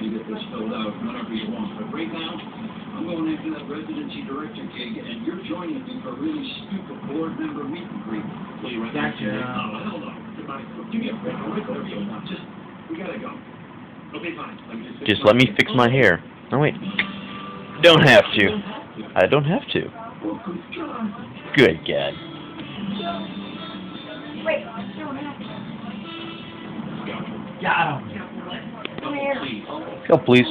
to get this filled out whenever you want. But right now, I'm going after that residency director gig, and you're joining me for a really stupid board member meet and greet. So you Gotcha. Oh, hell no. Goodbye. Give me a break. I'll wait whatever you want. We gotta go. Okay, fine. Just let me fix my hair. Oh, wait. Don't have to. I don't have to. Good God. Wait, you don't have to. Got him. Come here. Go, please.